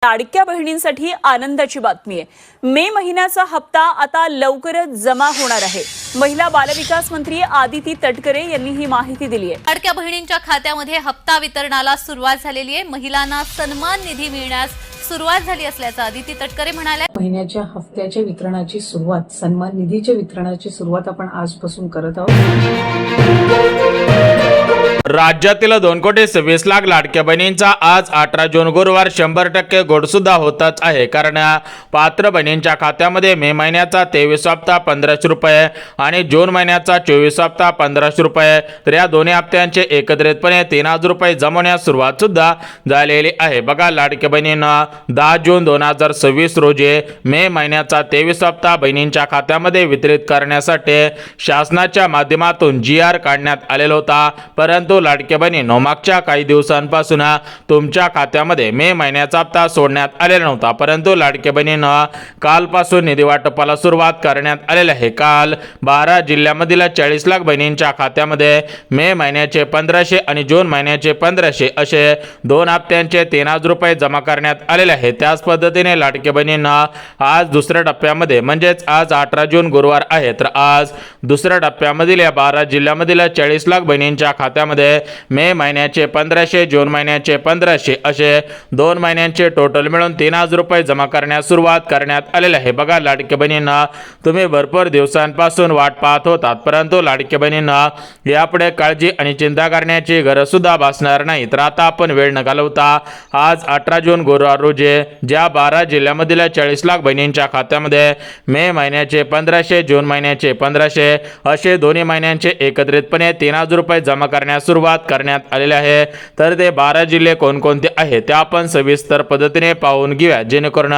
लाडक्या बहिणींसाठी आनंदाची बातमी आहे। मे महिन्याचा हप्ता आता लवकरच जमा होणार आहे। महिला बालविकास मंत्री आदिती तटकरे यांनी ही माहिती दिली आहे। लाडक्या बहिणींच्या खात्यामध्ये हप्ता वितरणाला सुरुवात झालेली आहे। महिलांना सन्मान निधी मिळण्यास सुरुवात झाली असल्याचं आदिती तटकरे म्हणाल्या। महिन्याच्या हप्त्याच्या वितरणाची सुरुवात, सन्मान निधीच्या वितरणाची सुरुवात आपण आजपासून करत आहोत। राज्यातील 2,26,00,000 लाडक्या बहिणींचा आज 18 जून गुरुवार 100% गोड सुद्धा होतच आहे। कारण पात्र बहिणींच्या खात्यामध्ये मे महिन्याचा 23 हप्ता 1500 रुपये आणि जून महिन्याचा 24 हप्ता 1500 रुपये, तर या दोन्ही हप्त्यांचे एकत्रितपणे 3000 रुपये जमवण्यास सुरुवात सुद्धा झालेली आहे। बघा, लाडक्या बहिणींना 10 जून 2026 रोजी मे महिन्याचा 23 हप्ता बहिणींच्या खात्यामध्ये वितरित करण्यासाठी शासनाच्या माध्यमातून GR काढण्यात आलेला होता। परंतु लाडक्या बहिणींनो, मागच्या काही दिवसांपासून तुमच्या खात्यामध्ये मे महिन्याचा हप्ता सोडण्यात आलेला नव्हता। परंतु लाडक्या बहिणींनो, कालपासून निधी वाटपाला सुरुवात करण्यात आलेली आहे। काल 12 जिल्ह्यामधील 40 लाख बहिणींच्या खात्यामध्ये मे महिन्याचे 1500 आणि जून महिन्याचे 1500 असे दोन हप्त्यांचे 3000 रुपये जमा करण्यात आलेले आहे। त्याच पद्धतीने लाडक्या बहिणींना आज दुसऱ्या टप्प्यामध्ये म्हणजेच आज 18 जून गुरुवार आहे, तर आज दुसऱ्या टप्प्यामधील या 12 जिल्ह्यामधील 40 लाख बहिणींच्या खात्यामध्ये मे महिन्याचे 1500 जून महिन्याचे 1500 असे दोन महिन्यांचे टोटल मिळून 3000 रुपये जमा करण्यास सुरुवात करण्यात आलेली आहे। बघा, लाडक्या बहिणींना तुम्ही भरपूर दिवसांपासून वाट पाहत होतात, परंतु लाडक्या बहिणींना यापुढे काळजी आणि चिंता करण्याची गरज सुद्धा भासणार नाही। तर आता आपण वेळ न घालवता आज 18 जून गुरुवार रोजी ज्या 12 जिल्ह्यामधील 40 लाख बहिणींच्या खात्यामध्ये मे महिन्याचे 1500 जून महिन्याचे 1500 असे दोन्ही महिन्यांचे एकत्रितपणे 3000 रुपये जमा करण्यास सुरुवात करण्यात आलेली आहे। तर ते 12 जिल्हे कोणकोणते आहेत ते आपण सविस्तर पद्धतीने पाहून घेऊया, जेणेकरून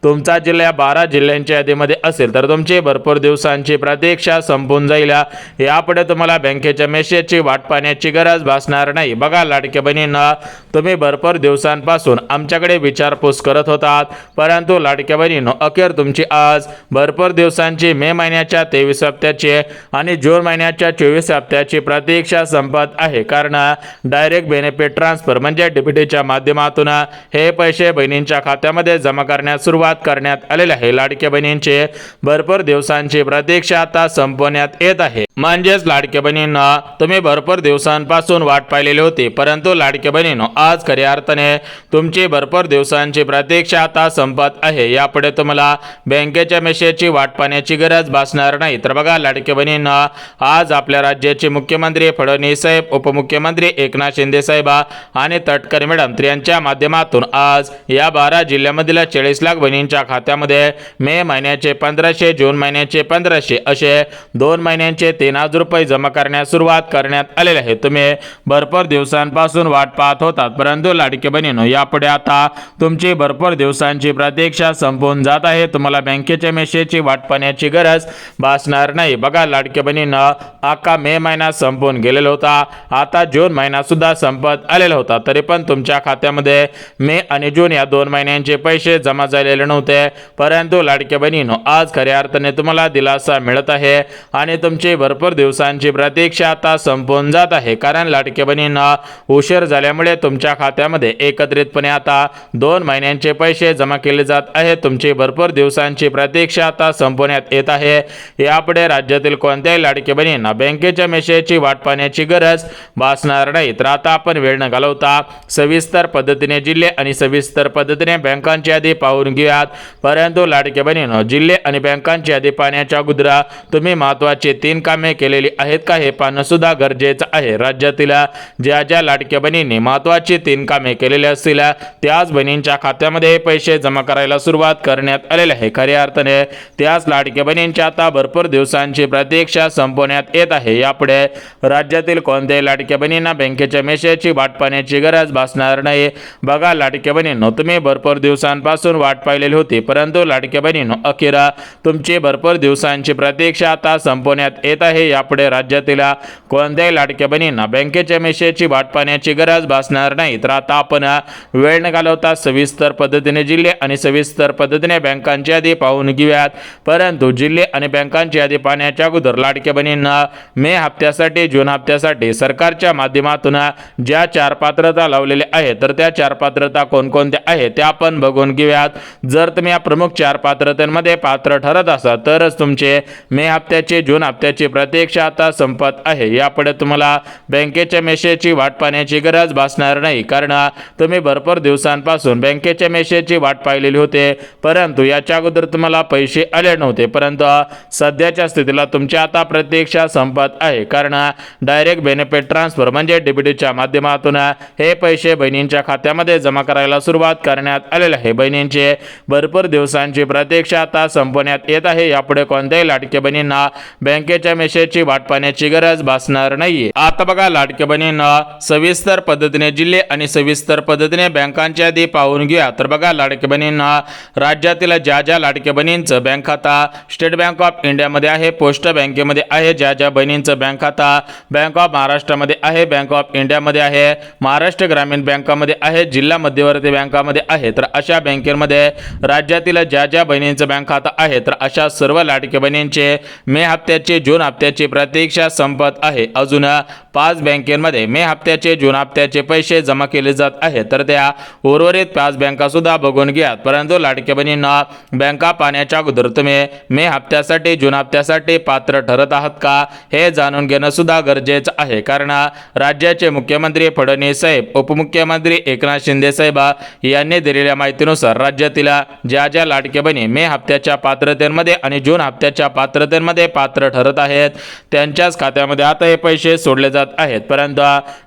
तुमचा जिल्हा 12 जिल्ह्यांच्या यादीमध्ये असेल तर तुमची भरपूर दिवसांची प्रतीक्षा संपून जाईल। यापुढे तुम्हाला बँकेच्या मेसेजची वाट पाहण्याची गरज भासणार नाही। बघा, लाडक्या बहिणींना तुम्ही भरपूर दिवसांपासून आमच्याकडे विचारपूस करत होतात, परंतु लाडक्या बहिणींनो, अखेर तुमची आज भरपूर दिवसांची मे महिन्याच्या 23 हप्त्याची आणि जून महिन्याच्या 24 हप्त्याची प्रतीक्षा संपत आहे। कारण डायरेक्ट बेनिफिट ट्रान्सफर म्हणजे DBTच्या माध्यमातून हे पैसे बहिणींच्या खात्यामध्ये जमा करण्यास सुरुवात करण्यात आलेले आहे। लाडक्या बहिणींचे भरपूर दिवसांची प्रतीक्षा आता संपवण्यात येत आहे। म्हणजेच लाडक्या बहिणींना तुम्ही भरपूर दिवसांपासून वाट पाहिलेली होती, परंतु लाडक्या बहिणींनो, आज खऱ्या अर्थाने तुमची भरपूर दिवसांची प्रतीक्षा आता संपत आहे। यापुढे तुम्हाला बँकेच्या मेसेजची वाट पाहण्याची गरज भासणार नाही। तर बघा, लाडक्या बहिणींना आज आपल्या राज्याचे मुख्यमंत्री फडणवीस साहेब, उपमुख्यमंत्री एकनाथ शिंदे साहेब आणि तटकरे मॅडम यांच्या माध्यमातून आज या 12 जिल्ह्यामधील 40 लाख बहिणींच्या खात्यामध्ये मे महिन्याचे 1500 जून महिन्याचे 1500 असे दोन महिन्यांचे 3000 रुपये जमा करण्यास सुरुवात करण्यात आलेले आहे। तुम्ही भरपूर दिवसांपासून वाट पाहत होतात, परंतु लाडके बहिणींनो, यापुढे आता तुमची भरपूर दिवसांची प्रतीक्षा संपून जात आहे। तुम्हाला बँकेच्या मेसेजची वाट पाहण्याची गरज भासणार नाही। बघा, लाडके बहिणींना अख्खा मे महिना संपून गेलेला होता, आता जून महिना सुद्धा संपत आलेला होता, तरी पण तुमच्या खात्यामध्ये मे आणि जून या दोन महिन्यांचे पैसे जमा झालेले नव्हते। परंतु लाडक्या बहिणींनो, आज खऱ्या अर्थाने तुम्हाला दिलासा मिळत आहे आणि तुमची भरपूर दिवसांची प्रतीक्षा आता संपून जात आहे। कारण लाडक्या बहिणींना उशीर झाल्यामुळे तुमच्या खात्यामध्ये एकत्रितपणे आता 2 महिन्यांचे पैसे जमा केले जात आहेत। तुमची भरपूर दिवसांची प्रतीक्षा आता संपवण्यात येत आहे। यापुढे राज्यातील कोणत्याही लाडक्या बहिणींना बँकेच्या मेसेजची वाट पाहण्याची गरज भासणार नाही। तर आता आपण वेळ न घालवता सविस्तर पद्धतीने जिल्हे आणि सविस्तर पद्धतीने बँकांची यादी पाहून घेऊयात। परंतु लाडक्या बहिणींनो, जिल्हे आणि बँकांची यादी पाहण्याच्या अगोदर तुम्ही महत्त्वाची 3 कामे केलेली आहेत का हे पाहणं सुद्धा गरजेचं आहे। राज्यातील ज्या ज्या लाडक्या बहिणींनी महत्त्वाची 3 कामे केलेली असतील त्याच बहिणींच्या खात्यामध्ये पैसे जमा करायला सुरुवात करण्यात आलेली आहे। खऱ्या अर्थाने त्याच लाडक्या बहिणींच्या आता भरपूर दिवसांची प्रतीक्षा संपवण्यात येत आहे। यापुढे राज्यातील कोणत्याही लाडक्या बहिणींना बँकेच्या मेसेजची वाट पाहण्याची गरज भासणार नाही। बघा, लाडक्या बहिणींनो, तुम्ही भरपूर दिवसांपासून वाट पाहिलेली होती, परंतु लाडक्या बहिणींनो, अखेर तुमची भरपूर दिवसांची प्रतीक्षा प्रतीक्षा आता संपवण्यात येत आहे. यापुढे राज्यातील कोणत्याही लाडक्या बहिणींना बँकेच्या मेसेजची वाट पाहण्याची गरज भासणार नाही. तर आता आपण वेळ न घालवता सविस्तर पद्धतीने जिल्हे आणि सविस्तर पद्धतीने बँकांची यादी पाहून घेऊयात. परंतु जिल्हे आणि बँकांची यादी पाहण्याच्या अगोदर लाडक्या बहिणींना मे हप्त्यासाठी जून हप्त्यासाठी सरकारच्या माध्यमातून ज्या 4 पात्रता लावलेल्या आहेत तर त्या 4 पात्रता कोणकोणत्या आहेत त्या आपण बघून घेऊयात. जर तुम्ही या प्रमुख 4 पात्रतेमध्ये पात्र ठरत असाल तरच तुमचे मे हप्त्याची जून हप्त्याची प्रतीक्षा आता संपत आहे. यापुढे तुम्हाला बँकेच्या मेसेजची वाट पाहण्याची गरज भासणार नाही, कारण तुम्ही भरपूर दिवसांपासून बँकेच्या मेसेजची वाट पाहिलेली होते, परंतु याच्या अगोदर तुम्हाला पैसे आले नव्हते. परंतु सध्याच्या स्थितीला तुमची आता प्रतीक्षा संपत आहे, कारण डायरेक्ट बेनिफिट ट्रान्सफर म्हणजे डीबीटीच्या माध्यमातून हे पैसे बहिणींच्या खात्यामध्ये जमा करायला सुरुवात करण्यात आलेली आहे. बहिणींचे भरपूर दिवसांची प्रतीक्षा आता संपवण्यात येत आहे. यापुढे कोणत्याही लाडक्या बहिणींना बँकेच्या मेसेजची वाट पाहण्याची गरज भासणार नाहीये. आता बघा लाडक्या बहिणींना सविस्तर पद्धतीने जिल्हे आणि सविस्तर पद्धतीने बँकांची यादी पाहून घ्या. तर बघा लाडक्या बहिणींना राज्यातील ज्या लाडक्या बहिणींचं बँक खाता स्टेट बँक ऑफ इंडियामध्ये आहे, पोस्ट बँकेमध्ये आहे, ज्या बहिणींचं बँक खाता बँक ऑफ महाराष्ट्रामध्ये आहे, बँक ऑफ इंडियामध्ये आहे, महाराष्ट्र ग्रामीण बँकामध्ये आहे, जिल्हा मध्यवर्ती बँकामध्ये आहे, तर अशा बँकेमध्ये राज्यातील ज्या बहिणींचं बँक खाता आहे तर अशा सर्व लाडक्या बहिणींचे मे हप्त्याची जून हप्त्याची प्रतीक्षा संपत आहे. अजून 5 बँकेमध्ये मे हप्त्याचे जून हप्त्याचे पैसे जमा केले जात आहेत, तर त्या उर्वरित 5 बँका सुद्धा बघून घ्या. परंतु लाडक्या बहिणींना बँका पाहण्याच्या अगोदर तुम्ही मे हप्त्यासाठी जून हप्त्यासाठी पात्र ठरत आहात का हे जाणून घेणं सुद्धा गरजेचं आहे, कारण राज्याचे मुख्यमंत्री फडणवीस साहेब, उपमुख्यमंत्री एकनाथ शिंदे साहेब यांनी दिलेल्या माहितीनुसार राज्यातील ज्या लाडक्या बहिणी मे हप्त्याच्या पात्रतेमध्ये आणि जून हप्त्याच्या पात्रतेमध्ये पात्र ठरत आहेत त्यांच्याच खात्यामध्ये आता हे पैसे सोडले जात आहेत. परंतु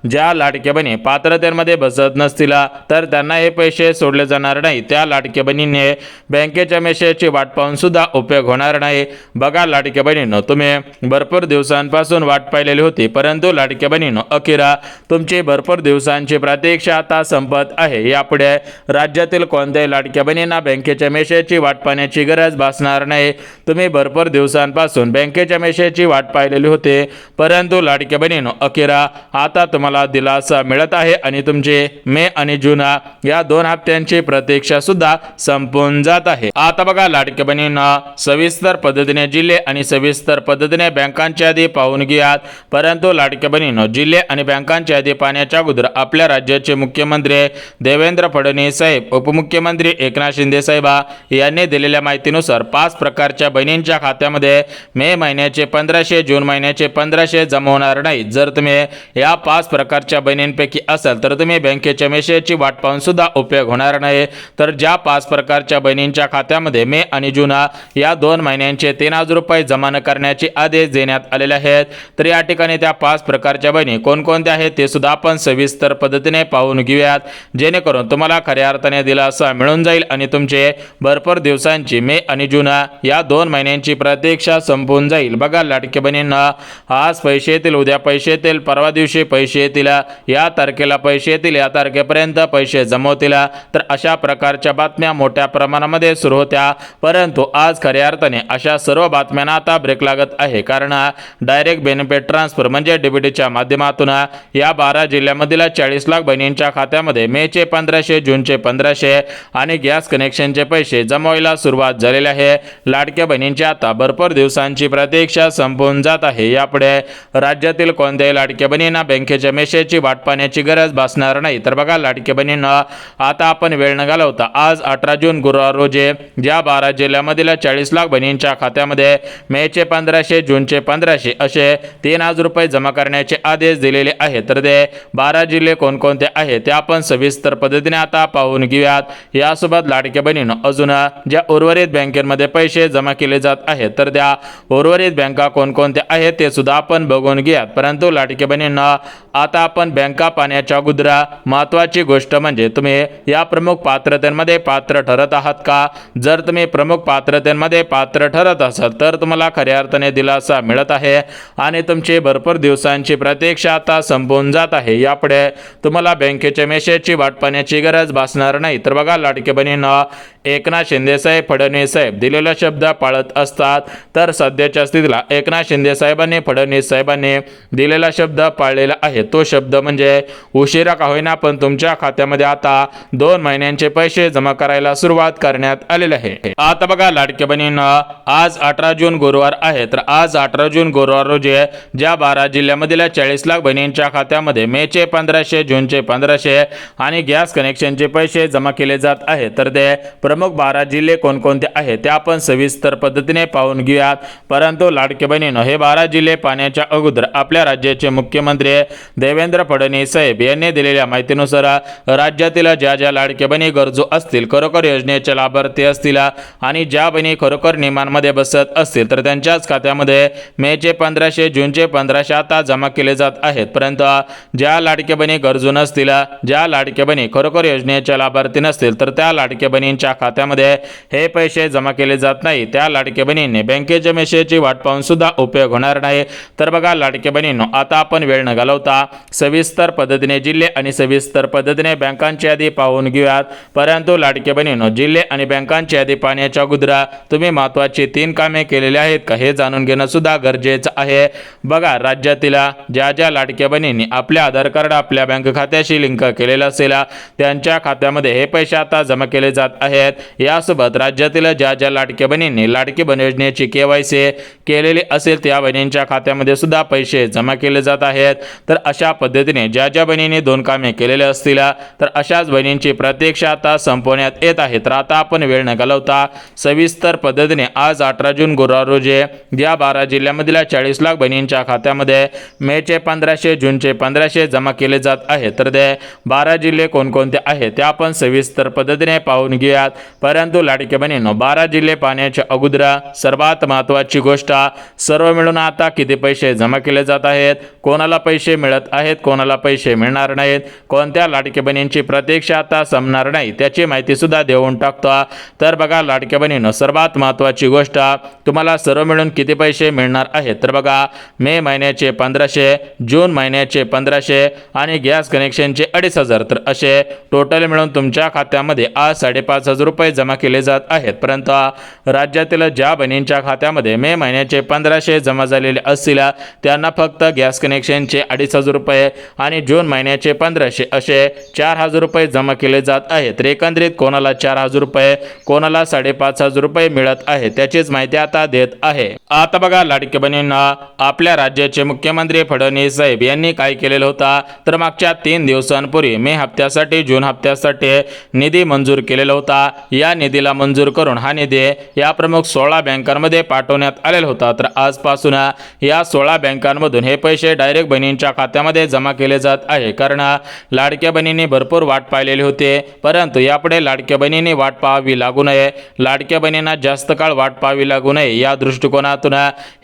ज्या लाडक्या बहिणी पात्रतेमध्ये बसत नसतील तर त्यांना हे पैसे सोडले जाणार नाही. त्या लाडक्या बहिणीने बँकेच्या मेसेजची वाट पाहून सुद्धा उपयोग होणार नाही. बघा लाडक्या बहिणींनो, तुम्ही भरपूर दिवसांपासून वाट पाहिलेली होती, परंतु लाडक्या बहिणींनो अखेर तुमची भरपूर दिवसांची प्रतीक्षा आता संपत आहे. यापुढे राज्यातील कोणत्याही लाडक्या बहिणींना बँकेच्या मेसेजची वाट पाहण्याची गरज भासणार नाही. तुम्ही भरपूर दिवसांपासून बँकेच्या मेसेजची वाट पाहिलेली होती, परंतु लाडक्या बहिणींनो अखेर आता तुम्हाला दिलासा मिळत आहे आणि तुमचे मे आणि जून या 2 हप्त्यांची प्रतीक्षा सुद्धा संपून जात आहे. आता बघा लाडक्या बहिणींना सविस्तर पद्धतीने जिल्हे आणि सविस्तर पद्धतीने बँकांची यादी पाहून घ्या. परंतु लाडक्या बहिणींनो जिल्हे आणि बँकांची यादी पाहण्याच्या अगोदर आपल्या राज्याचे मुख्यमंत्री देवेंद्र फडणवीस साहेब, उपमुख्यमंत्री एकनाथ शिंदे साहेब यांनी दिलेल्या माहितीनुसार 5 प्रकारच्या बहिणींच्या खात्यामध्ये मे महिन्याचे 1500 जून महिन्याचे 1500 जमा होणार नाही. जर तुम्ही या 5 प्रकारच्या बहिणींपैकी असाल तर तुम्ही बँकेच्या मेसेजची वाट पाहून सुद्धा उपयोग होणार नाही. तर ज्या 5 प्रकारच्या बहिणींच्या खात्यामध्ये मे आणि जून या 2 महिन्यांचे 3000 रुपये जमा न करण्याचे आदेश देण्यात आलेले आहेत, तर या ठिकाणी त्या 5 प्रकारच्या बहिणी कोणकोणत्या आहेत ते सुद्धा आपण सविस्तर पद्धतीने पाहून घेऊयात, जेणेकरून तुम्हाला खऱ्या अर्थाने दिलासा मिळून जाईल आणि तुमचे भरपूर दिवसांची मे आणि जून या 2 महिन्यांची प्रतीक्षा संपून जाईल. बघा लाडक्या बहिणींना आज पैसे येतील, उद्या पैसे येतील, परवा दिवशी पैसे येतील, या तारखेला पैसे येतील, या तारखेपर्यंत पैसे जमा होतील, तर अशा प्रकारच्या बातम्या मोठ्या प्रमाणामध्ये सुरू होत्या. परंतु आज खऱ्या अर्थाने अशा सर्व बातम्यांना आता ब्रेक लागत आहे, कारण डायरेक्ट बेनिफिट ट्रान्सफर म्हणजे डीबीटीच्या माध्यमातून या 12 जिल्ह्यामधील 40 लाख बहिणींच्या खात्यामध्ये मेचे 1500 जूनचे 1500 आणि गॅस कनेक्शनचे पैसे जमा व्हायला सुरुवात झालेली आहे. लाडक्या बहिणींची आता भरपूर दिवसांची प्रतीक्षा संपून जात आहे. यापुढे राज्यातील कोणत्याही लाडक्या बहिणींना बँकेच्या मेसेजची वाट पाहण्याची गरज भासणार नाही. तर बघा लाडक्या बहिणींना आता आपण वेळ न घालवता आज 18 जून गुरुवार रोजी ज्या 12 जिल्ह्यामधील 40 लाख बहिणींच्या खात्यामध्ये मेचे 1500 जूनचे 1500 असे 3000 रुपये जमा करण्याचे आदेश दिलेले आहेत, तर ते 12 जिल्हे कोणकोणते आहेत ते आपण सविस्तर पद्धतीने आता पाहून घेऊयात. यासोबत लाडक्या बहिणींनो अजून ज्या उर्वरित बँकेमध्ये पैसे जमा केले जात आहेत तर त्या उर्वरित बँका कोणकोणत्या आहेत ते सुद्धा आपण बघून घेऊयात. परंतु लाडक्या बहिणींना आता आपण बँका पाहण्याच्या अगोदर महत्त्वाची गोष्ट म्हणजे तुम्ही या प्रमुख पात्रतेमध्ये पात्र ठरत आहात का? जर तुम्ही प्रमुख पात्रतेमध्ये पात्र ठरत असाल तर तुम्हाला खऱ्या अर्थाने दिलासा मिळत आहे आणि तुमची भरपूर दिवसांची प्रतीक्षा आता संपून जात आहे. यापुढे तुम्हाला बँकेच्या मेसेजची वाट पाहण्याची गरज भासणार नाही. तर बघा लाडके बहिणींनो, एकनाथ शिंदे साहेब, फडणवीस साहेब दिलेला शब्द पाळत असतात. तर सध्याच्या स्थितीला एकनाथ शिंदे साहेबांनी, फडणवीस साहेबांनी दिलेला शब्द पाळलेला आहे. तो शब्द म्हणजे उशिरा का होईना पण तुमच्या खात्यामध्ये आता 2 महिन्यांचे पैसे जमा करायला सुरुवात करण्यात आलेले आहे. आता बघा लाडके बहिणींनो, आज 18 जून गुरुवार आहे. तर आज 18 जून गुरुवार रोजी ज्या 12 जिल्ह्यामधील 40 लाख बहिणींच्या खात्यामध्ये मेचे 1500, जूनचे 1500 आणि गॅस कनेक्शनचे पैसे जमा केले जात आहेत. तर ते प्रमुख 12 जिल्हे कोणकोणते आहेत ते आपण सविस्तर पद्धतीने पाहून घेऊयात. परंतु लाडके बहिणींनो, हे 12 जिल्हे पाहण्याच्या अगोदर आपल्या राज्याचे मुख्यमंत्री देवेंद्र फडणवीस साहेब यांनी दिलेल्या माहितीनुसार राज्यातील ज्या ज्या लाडके बहिणी गरजू असतील, खरोखर योजनेचे लाभार्थी असतील आणि ज्या बहिणी खरोखर नियमांमध्ये बसत असतील तर त्यांच्याच खात्यामध्ये मेचे 1500, जूनचे 1500 आता जमा केले जात आहेत. परंतु ज्या लाडके बहिणी गरजू नसतील, ज्या लाडके बहिणी खरोखर योजनेच्या लाभार्थी नसतील तर त्या लाडके बहिणींच्या खात्यामध्ये हे पैसे जमा केले जात नाही. त्या लाडके बहिणींनी बँकेच्या मेसेजची वाट पाहून सुद्धा उपयोग होणार नाही. तर बघा लाडके बहिणींनो, आता आपण वेळ न घालवता सविस्तर पद्धतीने जिल्हे आणि सविस्तर पद्धतीने बँकांची यादी पाहून घेऊयात. परंतु लाडके बहिणींनो, जिल्हे आणि बँकांची यादी पाहण्याच्या अगोदर तुम्ही महत्त्वाची 3 कामे केलेली आहेत का हे जाणून घेणं सुद्धा गरजेचं आहे. बघा, राज्यातील ज्या ज्या लाडक्या बहिणींनी आपले आधार कार्ड आपल्या बँक खात्याशी लिंक केलेलं असेल त्यांच्या खात्यामध्ये हे पैसे आता जमा केले जात आहेत. यासोबत राज्यातील ज्या ज्या लाडक्या बहिणींनी लाडकी बहीण योजनेची KYC केलेली असेल त्या बहिणींच्या खात्यामध्ये सुद्धा पैसे जमा केले जात आहेत. तर अशा पद्धतीने ज्या ज्या बहिणींनी 2 कामे केलेले असतील तर अशाच बहिणींची प्रतीक्षा आता संपवण्यात येत आहे. तर आता आपण वेळ न घालवता सविस्तर पद्धतीने आज 18 जून गुरुवार रोजी या 12 जिल्ह्यामधील 40 लाख बहिणींच्या खात्यामध्ये मेचे 1500, जूनचे 1500 जमा केले जात आहेत. तर ते 12 जिल्हे कोणकोणते आहेत ते आपण सविस्तर पद्धतीने पाहून घेऊयात. परंतु लाडके बहिणींनो, 12 जिल्हे पाहण्याच्या अगोदर सर्वात महत्त्वाची गोष्ट, सर्व मिळून आता किती पैसे जमा केले जात आहेत, कोणाला पैसे मिळत आहेत, कोणाला पैसे मिळणार नाहीत, कोणत्या लाडके बहिणींची प्रतीक्षा आता संपणार नाही त्याची माहिती सुद्धा देऊन टाकतो. तर बघा लाडके बहिणींनो, सर्वात महत्त्वाची गोष्ट, तुम्हाला सर्व मिळून किती पैसे मिळणार आहेत. तर बघा, मे महिन्याचे 1500, जून महिन्याचे 1500 आणि गॅस कनेक्शनचे 2500. तर असे टोटल मिळून तुमच्या खात्यामध्ये आज 5500 रुपये जमा केले जात आहेत. परंतु राज्यातील ज्या बहिणींच्या खात्यामध्ये मे महिन्याचे 1500 जमा झालेले असतील त्यांना फक्त गॅस कनेक्शनचे 2500 रुपये आणि जून महिन्याचे 1500 असे 4000 रुपये जमा केले जात आहेत. तर एकंदरीत कोणाला 4000 रुपये, कोणाला 5500 रुपये मिळत आहे त्याचीच माहिती आता देत आहे. आता बघा लाडके बहिणींना, आपल्या राज्याचे मुख्यमंत्री फडणवीस साहेब यांनी काय केलेलं होता तर मागच्या 3 दिवसांपूर्वी मे हप्त्यासाठी, जून हप्त्यासाठी निधी मंजूर केलेला होता. या निधीला मंजूर करून हा निधी या प्रमुख 16 बँकांमध्ये पाठवण्यात आलेला होता. तर आजपासून या 16 बँकांमधून हे पैसे डायरेक्ट बहिणींच्या खात्यामध्ये जमा केले जात आहे. कारण लाडक्या बहिणींनी भरपूर वाट पाहिलेली होती. परंतु यापुढे लाडक्या बहिणींनी वाट पाहावी लागू नये, लाडक्या बहिणींना जास्त काळ वाट पाहावी लागू नये या दृष्टिकोनातून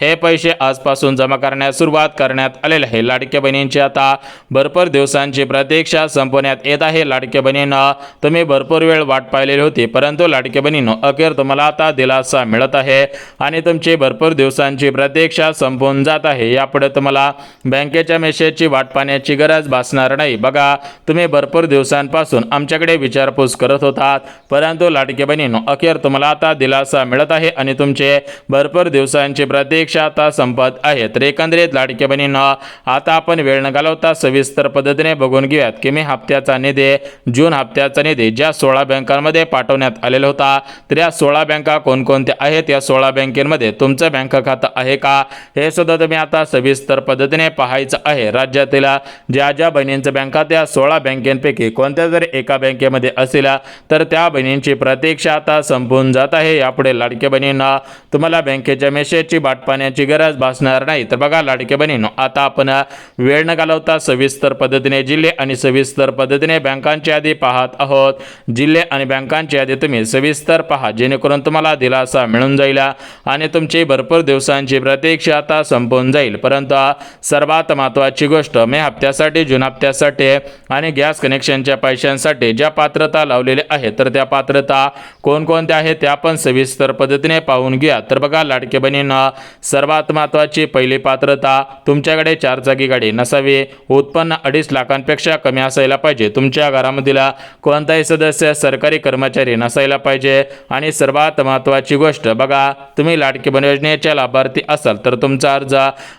हे पैसे आजपासून जमा करण्यास सुरुवात करण्यात आलेले आहे. लाडक्या बहिणींची आता भरपूर दिवसांची प्रतीक्षा संपवण्यात येत आहे. लाडक्या बहिणींना, तुम्ही भरपूर वेळ वाट पाहिलेली होती, परंतु लाडक्या बहिणींनो, अखेर तुम्हाला आता दिलासा मिळत आहे आणि तुमची भरपूर दिवसांची प्रतीक्षा संपून जात आहे. यापुढे तुम्हाला बँकेच्या मेसेजची वाट पाहण्याची गरज भासणार नाही. बघा, तुम्ही भरपूर दिवसांपासून आमच्याकडे विचारपूस करत होतात, परंतु लाडके बहिणींनो, अखेर तुम्हाला आता दिलासा मिळत आहे आणि तुमचे भरपूर दिवसांची प्रतीक्षा आता संपत आहे. तर एकंदरीत लाडके बहिणींनो, आता आपण वेळ न घालवता सविस्तर पद्धतीने बघून घेऊयात की मे हप्त्याचा निधी, जून हप्त्याचा निधी ज्या 16 बँकांमध्ये पाठवण्यात आलेला होता तर या 16 बँका कोणकोणत्या आहेत, या 16 बँकेमध्ये तुमचं बँक खातं आहे का हे सुद्धा तुम्ही आता सविस्तर पद्धतीने पाहायचं आहे. राज्यातील ज्या ज्या बहिणींचं बँक खाते या 16 बँकेपैकी कोणत्या जर एका बँकेमध्ये असेल तर त्या बहिणींची प्रतीक्षा आता संपून जात आहे. यापुढे लाडके बहिणींना तुम्हाला बँकेच्या मेसेजची वाट पाहण्याची गरज भासणार नाही. तर बघा लाडके बहिणींनो, आता आपण वेळ न घालवता सविस्तर पद्धतीने जिल्हे आणि सविस्तर पद्धतीने बँकांची यादी पाहत आहोत. जिल्हे आणि बँकांची यादी तुम्ही सविस्तर पहा, जेणेकरून तुम्हाला दिलासा मिळून जाईल आणि तुमची भरपूर दिवसांची प्रतीक्षा आता संपून जाईल. परंतु सर्वात महत्त्वाची गोष्ट, गोष्ट, मे हप्त्यासाठी, जून हप्त्यासाठी आणि गॅस कनेक्शनच्या पैशांसाठी ज्या पात्रता लावलेल्या आहेत तर त्या पात्रता कोणकोणत्या आहेत त्या आपण सविस्तर पद्धतीने पाहून घ्या. तर बघा लाडके बहिणींनो, सर्वात महत्त्वाची पहिली पात्रता, तुमच्याकडे 4 चाकी गाडी नसावी, उत्पन्न 2.5 लाखांपेक्षा कमी असायला पाहिजे, तुमच्या घरामधील कोणताही सदस्य सरकारी कर्मचारी नसायला पाहिजे आणि सर्वात महत्त्वाची गोष्ट बघा, तुम्ही लाडकी बहीण योजनेच्या लाभार्थी असाल तर तुमचा अर्ज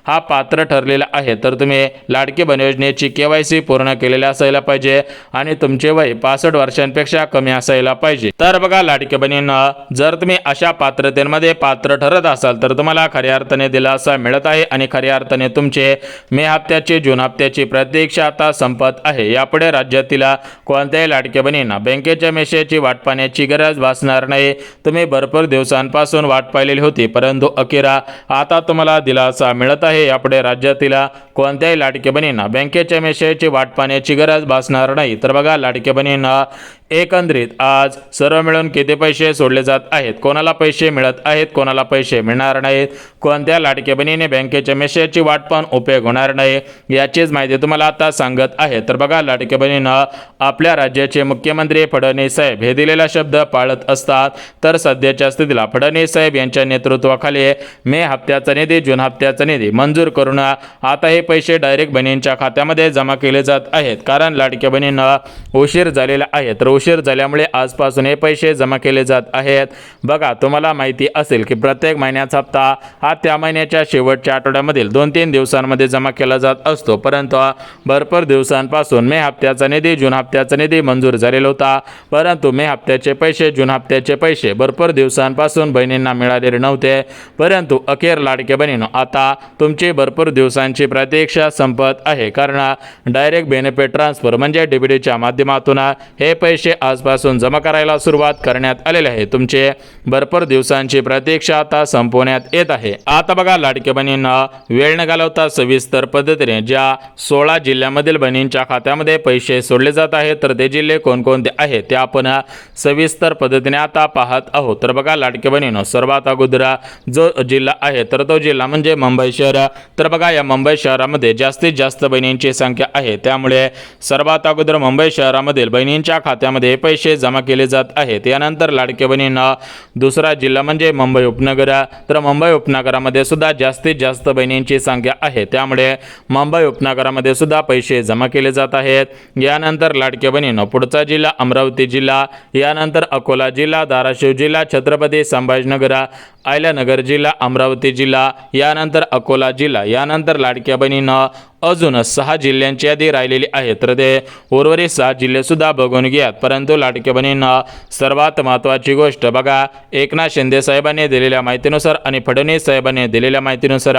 हा पात्र ठरलेला आहे तर तुम्ही लाडकी बहीण योजनेची KYC पूर्ण केलेली असायला पाहिजे आणि तुमचे वय 65 वर्षांपेक्षा कमी असायला पाहिजे. तर बघा लाडकी बहिणींनो, जर तुम्ही अशा पात्रतेमध्ये पात्र ठरत असाल तर तुम्हाला खऱ्या अर्थाने दिलासा मिळत आहे आणि खऱ्या अर्थाने तुमचे मे हप्त्याची, जून हप्त्याची प्रतीक्षा आता संपत आहे. यापुढे राज्यातील कोणत्याही लाडक्या बहिणींना बँकेच्या मेसेजची वाट पाहण्याची गरज भासणार नाही. तुम्ही भरपूर दिवसांपासून वाट पाहिलेली होती परंतु अखेरा आता तुम्हाला दिलासा मिळत आहे. यापुढे राज्यातील कोणत्याही लाडक्या बहिणींना बँकेच्या मेसेजची वाट पाहण्याची गरज भासणार नाही. तर बघा लाडक्या बहिणींना, एकंदरीत आज सर्व मिळून किती पैसे सोडले जात आहेत, कोणाला पैसे मिळत आहेत, कोणाला पैसे मिळणार नाहीत, कोणत्या लाडक्या बहिणीने बँकेच्या मेसेजची वाट पाहून उपयोग होणार नाही याचीच माहिती तुम्हाला आता सांगत आहे. तर बघा लाडक्या बहिणींनो, आपल्या राज्याचे मुख्यमंत्री फडणवीस साहेब हे दिलेला शब्द पाळत असतात. तर सध्याच्या स्थितीला फडणवीस साहेब यांच्या नेतृत्वाखाली मे हप्त्याचा निधी, जून हप्त्याचा निधी मंजूर करून आता हे पैसे डायरेक्ट बहिणींच्या खात्यामध्ये जमा केले जात आहेत. कारण लाडक्या बहिणींना उशीर झालेला आहे तर उशीर झाल्यामुळे आजपासून हे पैसे जमा केले जात आहेत. बघा, तुम्हाला माहिती असेल की प्रत्येक महिन्याचा हप्ता हा त्या महिन्याच्या शेवटच्या आठवड्यामधील 2-3 दिवसांमध्ये जमा केला जात असतो परंतु भरपूर दिवसांपासून मे हप्त्याचा निधी, जून हप्त्याचा निधी मंजूर झालेला होता परंतु मे हप्त्याचे पैसे, जून हप्त्याचे पैसे भरपूर दिवसांपासून बहिणींना मिळालेले नव्हते. परंतु अखेर लाडक्या बहिणींनो, आता तुमची भरपूर दिवसांची प्रतीक्षा संपत आहे कारण डायरेक्ट बेनिफिट ट्रान्सफर म्हणजे DBTच्या माध्यमातून हे पैसे आजपासून जमा करायला सुरुवात करण्यात आलेले आहे. तुमचे भरपूर दिवसांची प्रतीक्षा आता संपवण्यात येत आहे. आता बघा लाडक्या बहिणींना, वेळ न घालवता सविस्तर पद्धतीने ज्या 16 जिल्ह्यामधील बहिणींच्या खात्यामध्ये पैसे सोडले जात आहेत तर ते जिल्हे कोणकोणते आहेत ते आपण सविस्तर पद्धतीने आता पाहत आहोत. तर बघा लाडक्या बहिणींनो, सर्वात अगोदर जो जिल्हा आहे तर तो जिल्हा म्हणजे मुंबई शहर. तर बघा, या मुंबई शहरामध्ये जास्तीत जास्त बहिणींची संख्या आहे त्यामुळे सर्वात अगोदर मुंबई शहरामधील बहिणींच्या खात्यामध्ये पैसे जमा केले जात आहेत. यानंतर लाडक्या बहिणींना दुसरा जिल्हा म्हणजे मुंबई उपनगर. तर मुंबई उपनगरामध्ये सुद्धा जास्तीत जास्त बहिणींची संख्या आहे त्यामुळे मुंबई उपनगरामध्ये सुद्धा पैसे जमा केले जात आहेत. यानंतर लाडक्या बहिणींनो, पुढचा जिल्हा अमरावती जिल्हा, यानंतर अकोला जिल्हा, धाराशिव जिल्हा, छत्रपती संभाजीनगर, अहिल्यानगर जिल्हा, अमरावती जिल्हा, यानंतर अकोला जिल्हा, यानंतर लाडक्या बहिणींनो अजून 6 जिल्ह्यांची यादी राहिलेली आहे तर ते उर्वरित 6 जिल्हे सुद्धा बघून घ्या. परंतु लाडक्या बहिणींना, सर्वात महत्त्वाची गोष्ट बघा, एकनाथ शिंदे साहेबांनी दिलेल्या माहितीनुसार आणि फडणवीस साहेबांनी दिलेल्या माहितीनुसार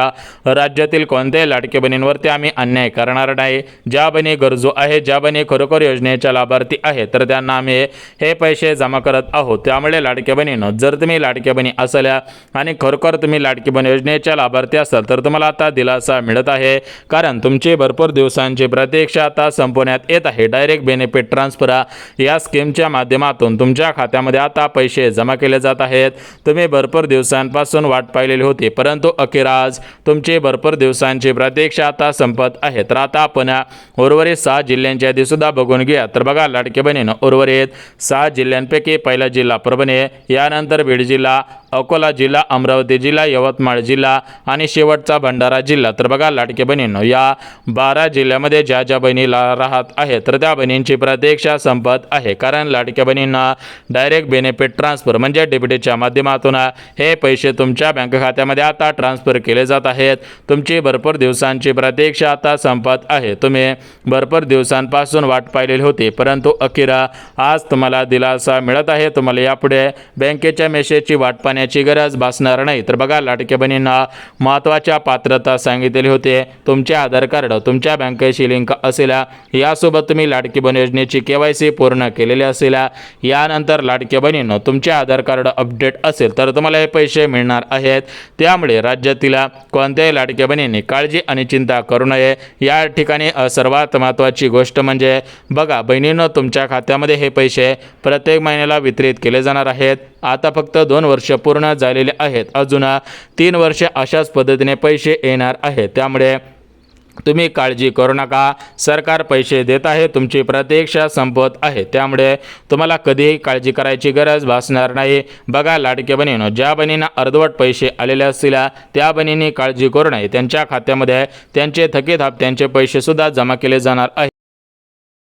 राज्यातील कोणत्याही लाडक्या बहिणींवरती आम्ही अन्याय करणार नाही. ज्या बहिणी गरजू आहेत, ज्या बहिणी खरोखर योजनेच्या लाभार्थी आहेत तर त्यांना आम्ही हे पैसे जमा करत आहोत. त्यामुळे लाडक्या बहिणींनो, जर तुम्ही लाडक्या बहिणी असल्या आणि खरोखर तुम्ही लाडकी बहीण योजनेच्या लाभार्थी असाल तर तुम्हाला आता दिलासा मिळत आहे कारण तुमची भरपूर दिवसांची प्रतीक्षा आता संपवण्यात येत आहे. डायरेक्ट बेनिफिट ट्रान्सफर या स्कीमच्या माध्यमातून तुमच्या खात्यामध्ये आता पैसे जमा केले जात आहेत. तुम्ही भरपूर दिवसांपासून वाट पाहिलेली होती परंतु अखेर आज तुमची भरपूर दिवसांची प्रतीक्षा आता संपत आहे. तर आता आपण उर्वरित 6 जिल्ह्यांची यादी सुद्धा बघून घ्या. तर बघा लाडके बहिणींनो, उर्वरित 6 जिल्ह्यांपैकी पहिला जिल्हा परभणी, यानंतर बीड जिल्हा, अकोला जिल्हा, अमरावती जिल्हा, यवतमाळ जिल्हा आणि शेवटचा भंडारा जिल्हा. तर बघा लाडके बहिणींनो, या 12 जिल्ह्यामध्ये ज्या ज्या बहिणीला राहत आहेत तर त्या बहिणींची प्रतीक्षा संपत आहे कारण लाडक्या बहिणींना डायरेक्ट बेनिफिट ट्रान्सफर म्हणजे DBTच्या माध्यमातून हे पैसे तुमच्या बँक खात्यामध्ये आता ट्रान्सफर केले जात आहेत. तुमची भरपूर दिवसांची प्रतीक्षा आता संपत आहे. तुम्ही भरपूर दिवसांपासून वाट पाहिलेली होती परंतु अखेर आज तुम्हाला दिलासा मिळत आहे. तुम्हाला यापुढे बँकेच्या मेसेजची वाट पाहण्याची गरज भासणार नाही. तर बघा लाडक्या बहिणींना, महत्त्वाच्या पात्रता सांगितलेली होते. तुमचे आधार कार्ड तुमच्या बँकेशी लिंक असेल, यासोबत तुम्ही लाडकी बहीण योजनेची KYC पूर्ण केलेली असेल, यानंतर लाडक्या बहिणींनो तुमचे आधार कार्ड अपडेट असेल तर तुम्हाला हे पैसे मिळणार आहेत. त्यामुळे राज्यातील कोणत्याही लाडक्या बहिणींनी काळजी आणि चिंता करू नये. या ठिकाणी सर्वात महत्त्वाची गोष्ट म्हणजे बघा बहिणींनो, तुमच्या खात्यामध्ये हे पैसे प्रत्येक महिन्याला वितरित केले जाणार आहेत. आता फक्त 2 वर्ष पूर्ण झालेले आहेत, अजून 3 वर्ष अशाच पद्धतीने पैसे येणार आहेत. त्यामुळे तुम्ही काळजी करू नका, सरकार पैसे देत आहे, तुमची प्रतीक्षा संपत आहे, त्यामुळे तुम्हाला कधीही काळजी करायची गरज भासणार नाही. बघा लाडके बहिणींनो, ज्या बहिणींना अर्धवट पैसे आलेले असतील त्या बहिणींनी काळजी करू नये. त्यांच्या खात्यामध्ये त्यांचे थकीत हप्त्यांचे पैसे सुद्धा जमा केले जाणार आहे.